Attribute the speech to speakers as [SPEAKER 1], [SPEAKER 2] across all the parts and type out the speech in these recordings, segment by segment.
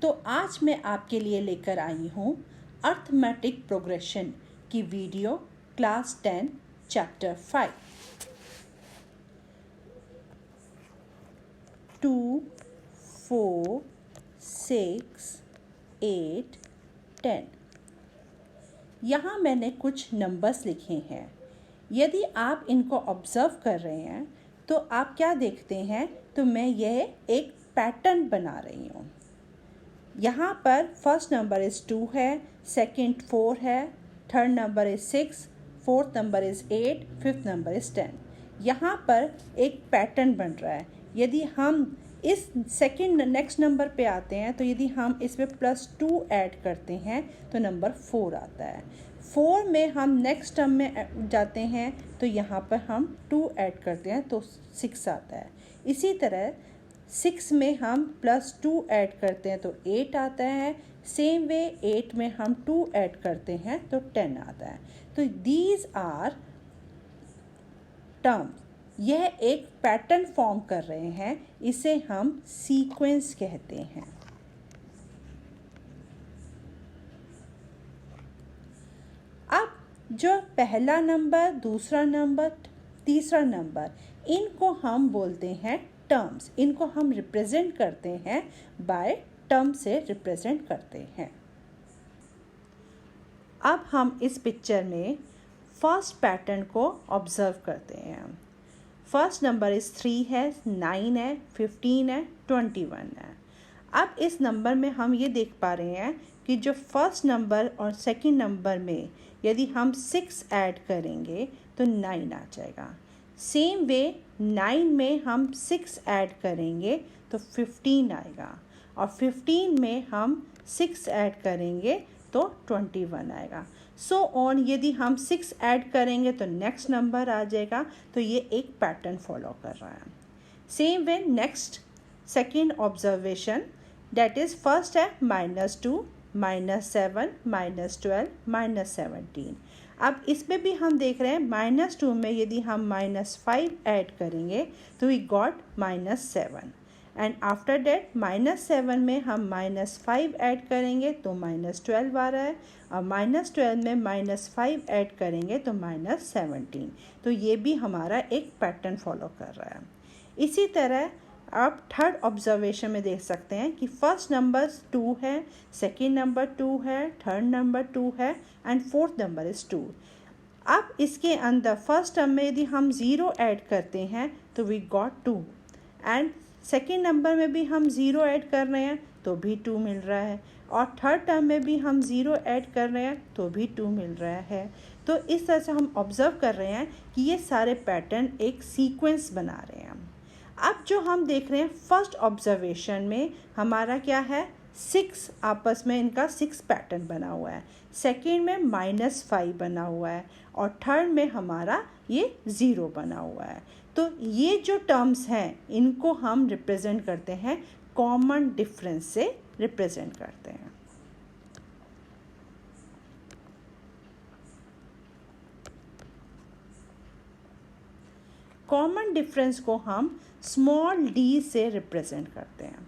[SPEAKER 1] तो आज मैं आपके लिए लेकर आई हूँ अर्थमेटिक प्रोग्रेशन की वीडियो क्लास 10 चैप्टर 5 2 4 6 8 10। यहाँ मैंने कुछ नंबर्स लिखे हैं। यदि आप इनको ऑब्ज़र्व कर रहे हैं तो आप क्या देखते हैं, तो मैं यह एक पैटर्न बना रही हूँ। यहाँ पर फर्स्ट नंबर इज़ 2 है, सेकंड 4 है, third number is 6, fourth number is 8, fifth number is 10। यहाँ पर एक पैटर्न बन रहा है। यदि हम इस सेकंड नेक्स्ट नंबर पे आते हैं तो यदि हम इसमें +2 ऐड करते हैं तो नंबर 4 आता है। 4 में हम नेक्स्ट टर्म में जाते हैं तो यहाँ पर हम 2 ऐड करते हैं तो 6 आता है। इसी तरह 6 में हम +2 ऐड करते हैं तो 8 आता है। सेम वे 8 में हम 2 ऐड करते हैं तो 10 आता है। तो दीज आर टर्म्स। यह एक पैटर्न फॉर्म कर रहे हैं, इसे हम सीक्वेंस कहते हैं। अब जो पहला नंबर, दूसरा नंबर, तीसरा नंबर, इनको हम बोलते हैं टर्म्स। इनको हम रिप्रेजेंट करते हैं बाय टर्म से रिप्रेजेंट करते हैं। अब हम इस पिक्चर में फर्स्ट पैटर्न को ऑब्जर्व करते हैं। फर्स्ट नंबर इज़ 3 है, 9 है, 15 है, 21 है। अब इस नंबर में हम ये देख पा रहे हैं कि जो फर्स्ट नंबर और सेकंड नंबर में यदि हम 6 ऐड करेंगे तो 9 आ जाएगा। सेम वे 9 में हम 6 ऐड करेंगे तो 15 आएगा, और 15 में हम 6 ऐड करेंगे तो 21 आएगा। So on. यदि हम 6 ऐड करेंगे तो नेक्स्ट नंबर आ जाएगा। तो ये एक पैटर्न फॉलो कर रहा है। Same way next second observation, that is first है -2, -7, -12, -17। अब इसमें भी हम देख रहे हैं -2 में यदि हम -5 ऐड करेंगे तो we got -7, and after that -7 में हम -5 ऐड करेंगे तो -12 आ रहा है, और -12 में -5 ऐड करेंगे तो -17। तो ये भी हमारा एक पैटर्न फॉलो कर रहा है। इसी तरह आप थर्ड ऑब्जर्वेशन में देख सकते हैं कि फर्स्ट नंबर 2 है, सेकेंड नंबर 2 है, थर्ड नंबर 2 है, एंड फोर्थ नंबर इज़ 2। अब इसके अंदर फर्स्ट टर्म में यदि हम 0 ऐड करते हैं तो we got 2, and second number में भी हम 0 ऐड कर रहे हैं तो भी 2 मिल रहा है, और थर्ड टर्म में भी हम 0 ऐड कर रहे हैं तो भी 2 मिल रहा है। तो इस तरह से हम ऑब्ज़र्व कर रहे हैं कि ये सारे पैटर्न एक सीक्वेंस बना रहे हैं। अब जो हम देख रहे हैं फर्स्ट ऑब्जर्वेशन में हमारा क्या है, 6 आपस में इनका 6 पैटर्न बना हुआ है, सेकेंड में -5 बना हुआ है, और थर्ड में हमारा ये 0 बना हुआ है। तो ये जो टर्म्स हैं इनको हम रिप्रेजेंट करते हैं कॉमन डिफरेंस से रिप्रेजेंट करते हैं। कॉमन डिफरेंस को हम स्मॉल d से रिप्रेजेंट करते हैं।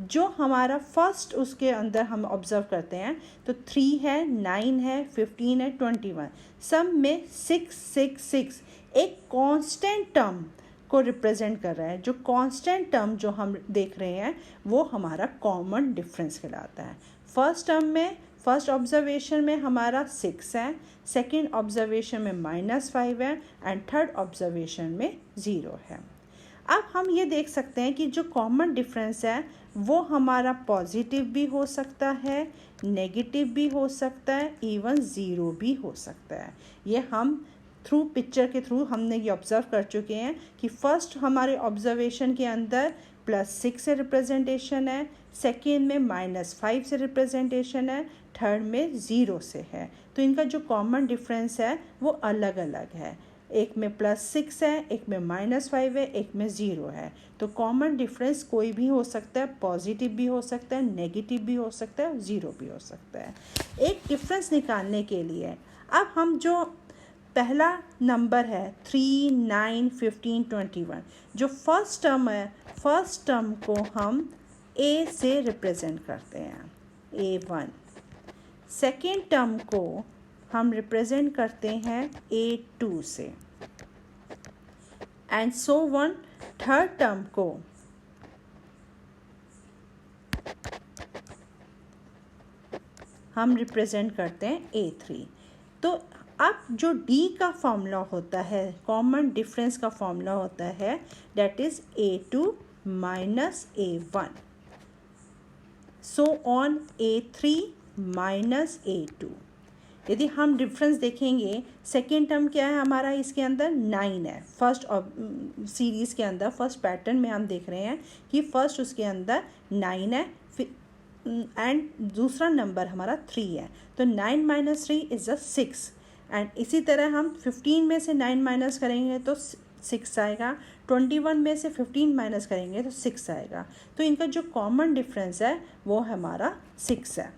[SPEAKER 1] जो हमारा फर्स्ट उसके अंदर हम ऑब्जर्व करते हैं तो 3 है, 9 है, 15 है, 21, सब में 6 6 6 एक कांस्टेंट टर्म को रिप्रेजेंट कर रहा है। जो कांस्टेंट टर्म जो हम देख रहे हैं वो हमारा कॉमन डिफरेंस कहलाता है। फर्स्ट टर्म में, फर्स्ट ऑब्जर्वेशन में हमारा 6 है, सेकेंड ऑब्जर्वेशन में -5 है, एंड थर्ड ऑब्जर्वेशन में 0 है। अब हम ये देख सकते हैं कि जो कॉमन डिफरेंस है वो हमारा पॉजिटिव भी हो सकता है, नेगेटिव भी हो सकता है, इवन 0 भी हो सकता है। ये हम थ्रू पिक्चर के थ्रू हमने ये ऑब्ज़र्व कर चुके हैं कि फर्स्ट हमारे ऑब्जर्वेशन के अंदर +6 से रिप्रेजेंटेशन है, सेकेंड में -5 से रिप्रेजेंटेशन है, थर्ड में 0 से है। तो इनका जो कॉमन डिफरेंस है वो अलग अलग है। एक में +6 है, एक में -5 है, एक में 0 है। तो कॉमन डिफरेंस कोई भी हो सकता है, पॉजिटिव भी हो सकता है, नेगेटिव भी हो सकता है, 0 भी हो सकता है। एक डिफरेंस निकालने के लिए अब हम जो पहला नंबर है 3, 9, 15, 21, जो फर्स्ट टर्म है, फर्स्ट टर्म को हम ए से रिप्रेजेंट करते हैं, A1। सेकेंड टर्म को हम रिप्रेजेंट करते हैं A2 से, and so one. Third term को हम रिप्रेजेंट करते हैं A3। तो अब जो D का फॉर्मूला होता है, कॉमन डिफरेंस का फॉर्मूला होता है, that is A2 minus A1, so on A3 minus A2। यदि हम डिफरेंस देखेंगे, सेकेंड टर्म क्या है हमारा, इसके अंदर 9 है। फर्स्ट सीरीज़ के अंदर, फर्स्ट पैटर्न में हम देख रहे हैं कि फर्स्ट उसके अंदर 9 है, एंड दूसरा नंबर हमारा 3 है। तो 9 माइनस 3 इज़ 6। एंड इसी तरह हम 15 में से 9 माइनस करेंगे तो 6 आएगा, 21 में से 15 माइनस करेंगे तो 6 आएगा। तो इनका जो कॉमन डिफरेंस है वो हमारा 6 है।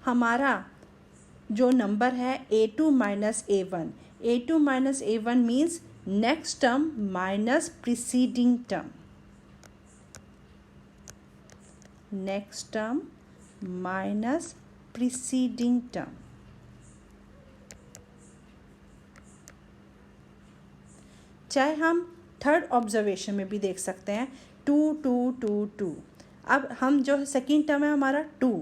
[SPEAKER 1] हमारा जो नंबर है A2 minus A1, A2 minus A1 means next term minus preceding term, next term minus preceding term. चाहे हम थर्ड ऑब्जर्वेशन में भी देख सकते हैं, 2 2 2 2। अब हम जो सेकेंड टर्म है हमारा 2,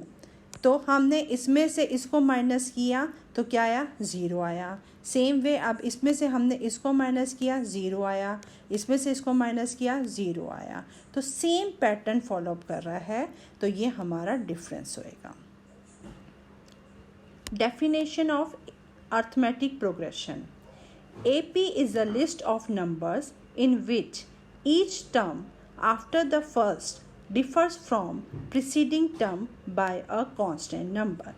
[SPEAKER 1] तो हमने इसमें से इसको माइनस किया तो क्या आया, 0 आया। सेम वे अब इसमें से हमने इसको माइनस किया, 0 आया। इसमें से इसको माइनस किया, 0 आया। तो सेम पैटर्न फॉलो अप कर रहा है, तो ये हमारा डिफरेंस होएगा। Definition of arithmetic progression. AP is a list of numbers in which each term after the first differs from preceding term by a constant number।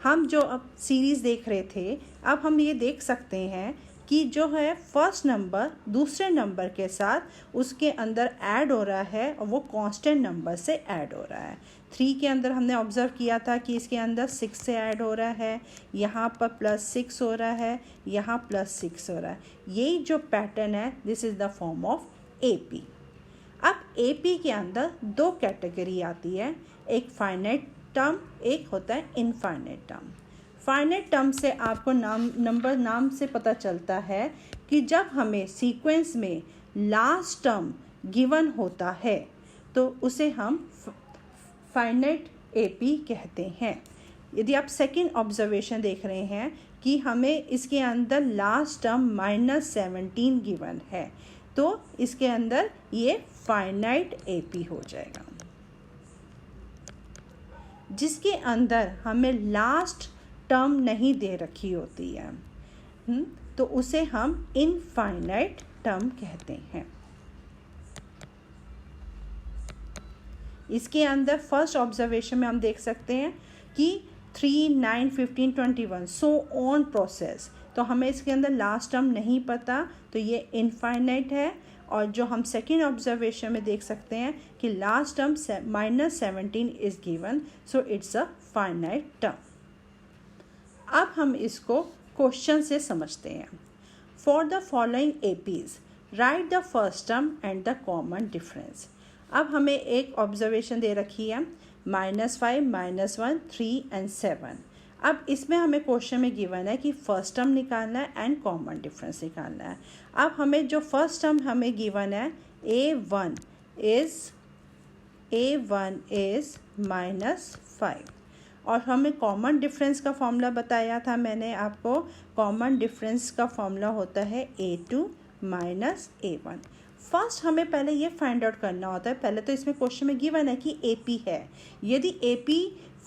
[SPEAKER 1] हम जो अब सीरीज़ देख रहे थे, अब हम ये देख सकते हैं कि जो है फर्स्ट नंबर दूसरे नंबर के साथ उसके अंदर ऐड हो रहा है और वो कांस्टेंट नंबर से ऐड हो रहा है। 3 के अंदर हमने ऑब्ज़र्व किया था कि इसके अंदर 6 से ऐड हो रहा है, यहाँ पर +6 हो रहा है, यहाँ +6 हो रहा है। यही जो पैटर्न है, this is the form of AP। अब AP के अंदर 2 कैटेगरी आती है, एक फाइनाइट टर्म, एक होता है इनफाइनाइट टर्म। फाइनाइट टर्म से आपको नाम से पता चलता है कि जब हमें सीक्वेंस में लास्ट टर्म गिवन होता है तो उसे हम फाइनाइट AP कहते हैं। यदि आप सेकंड ऑब्जर्वेशन देख रहे हैं कि हमें इसके अंदर लास्ट टर्म -17 गिवन है, तो इसके अंदर ये फाइनाइट AP हो जाएगा। जिसके अंदर हमें लास्ट टर्म नहीं दे रखी होती है, तो उसे हम इनफाइनाइट टर्म कहते हैं। इसके अंदर फर्स्ट ऑब्जर्वेशन में हम देख सकते हैं कि 3 9 15 21 सो ऑन प्रोसेस, तो हमें इसके अंदर लास्ट टर्म नहीं पता, तो ये इनफाइनाइट है। और जो हम सेकेंड ऑब्जर्वेशन में देख सकते हैं कि last term -17 is given, so it's a finite term. अब हम इसको क्वेश्चन से समझते हैं। For the following APs right the first term and the common difference. अब हमें एक ऑब्जर्वेशन दे रखी है -5 -1 3 एंड 7। अब इसमें हमें क्वेश्चन में गिवन है कि फर्स्ट टर्म निकालना है एंड कॉमन डिफरेंस निकालना है। अब हमें जो फर्स्ट टर्म हमें गिवन है A1 इज़ -5, और हमें कॉमन डिफरेंस का फॉर्मूला बताया था मैंने आपको। कॉमन डिफरेंस का फॉर्मूला होता है A2 माइनस A1। फर्स्ट हमें पहले ये फाइंड आउट करना होता है, पहले तो इसमें क्वेश्चन में गिवन है कि AP है। यदि AP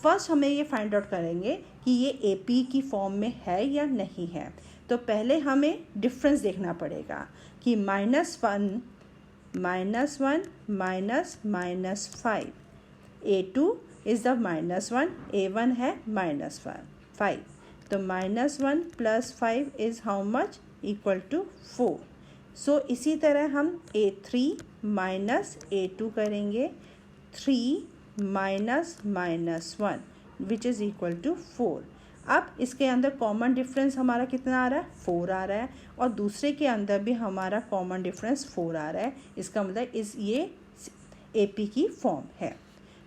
[SPEAKER 1] फर्स्ट हमें ये फाइंड आउट करेंगे कि ये AP की फॉर्म में है या नहीं है, तो पहले हमें डिफरेंस देखना पड़ेगा कि -1 -5 A2 इज़ द -1, A1 है -5, तो -1 + 5 is how much, equal to 4। So इसी तरह हम A3 माइनस A2 करेंगे, 3 -1 विच इज़ इक्वल टू 4। अब इसके अंदर कॉमन डिफरेंस हमारा कितना आ रहा है, 4 आ रहा है, और दूसरे के अंदर भी हमारा कॉमन डिफरेंस 4 आ रहा है। इसका मतलब ये AP की फॉर्म है।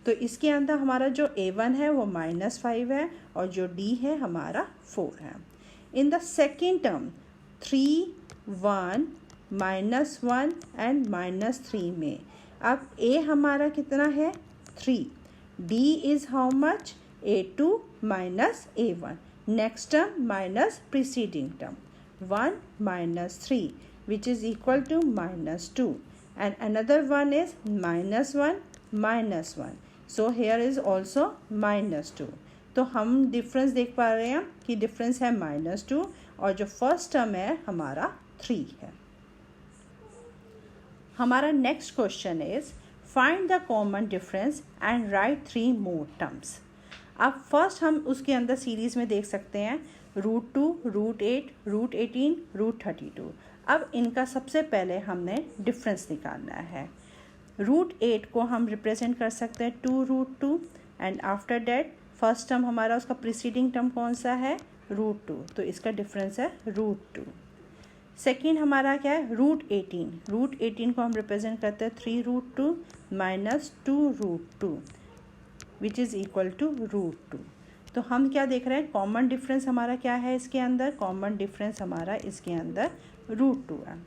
[SPEAKER 1] तो इसके अंदर हमारा जो A1 है वो -5 है और जो D है हमारा 4 है। In the second term 3, 1, -1 and -3 में अब A हमारा कितना है, 3, D is how much, A2 minus A1, next term minus preceding term, 1 minus 3 which is equal to -2, and another one is -1 minus 1, so here is also -2। तो हम difference देख पा रहे हैं कि डिफरेंस है -2 और जो फर्स्ट टर्म है हमारा 3 है। हमारा next question is find the common difference and right 3 more terms. अब फर्स्ट हम उसके अंदर सीरीज़ में देख सकते हैं √2, √8, √18, √32। अब इनका सबसे पहले हमने डिफरेंस निकालना है। √8 को हम रिप्रेजेंट कर सकते हैं 2√2 and after that first term हमारा उसका प्रीसीडिंग टर्म कौन सा है, √2, तो इसका डिफरेंस है √2। सेकेंड हमारा क्या है, √18। √18 को हम रिप्रेजेंट करते हैं 3√2 minus 2√2 which is equal to √2। तो हम क्या देख रहे हैं, कॉमन डिफरेंस हमारा क्या है इसके अंदर, कॉमन डिफरेंस हमारा इसके अंदर √2 है।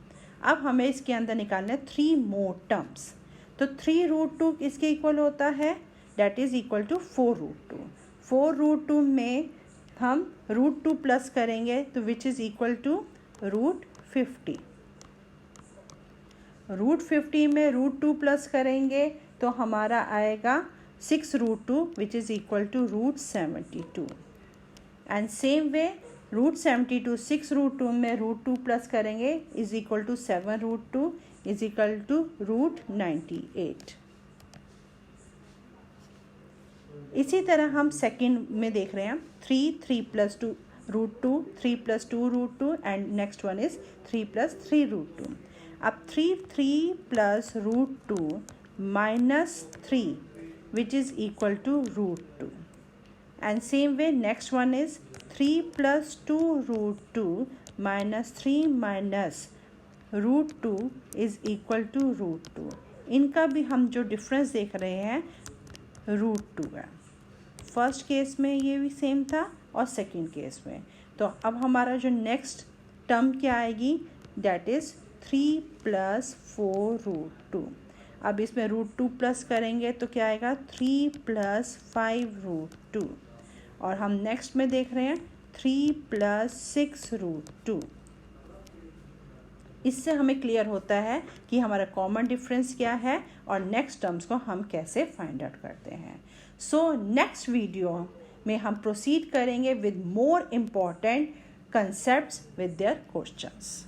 [SPEAKER 1] अब हमें इसके अंदर निकालना है 3 मोर टर्म्स। तो 3√2 इसके इक्वल होता है, दैट इज़ इक्वल टू 4√2। 4√2 में हम √2 प्लस करेंगे तो विच इज़ इक्वल टू √50। √50 में √2 प्लस करेंगे तो हमारा आएगा 6√2 which is equal to √72, and same way √72 6√2 में √2 प्लस करेंगे is equal to 7√2 is equal to √98। इसी तरह हम सेकंड में देख रहे हैं 3 plus 2 √2, 3 plus 2 √2 and next one is 3 plus 3 √2। अब 3 plus √2 minus 3 which is equal to √2, and same way next one is 3 plus 2 √2 minus 3 minus √2 is equal to √2। इनका भी हम जो डिफरेंस देख रहे हैं √2 है। फर्स्ट केस में ये भी सेम था और सेकंड केस में। तो अब हमारा जो नेक्स्ट टर्म क्या आएगी, दैट इज़ 3 प्लस 4 √2। अब इसमें √2 प्लस करेंगे तो क्या आएगा, 3 प्लस 5 √2, और हम नेक्स्ट में देख रहे हैं 3 प्लस 6 √2। इससे हमें क्लियर होता है कि हमारा कॉमन डिफरेंस क्या है और नेक्स्ट टर्म्स को हम कैसे फाइंड आउट करते हैं। सो नेक्स्ट वीडियो में हम प्रोसीड करेंगे with more important concepts with their questions.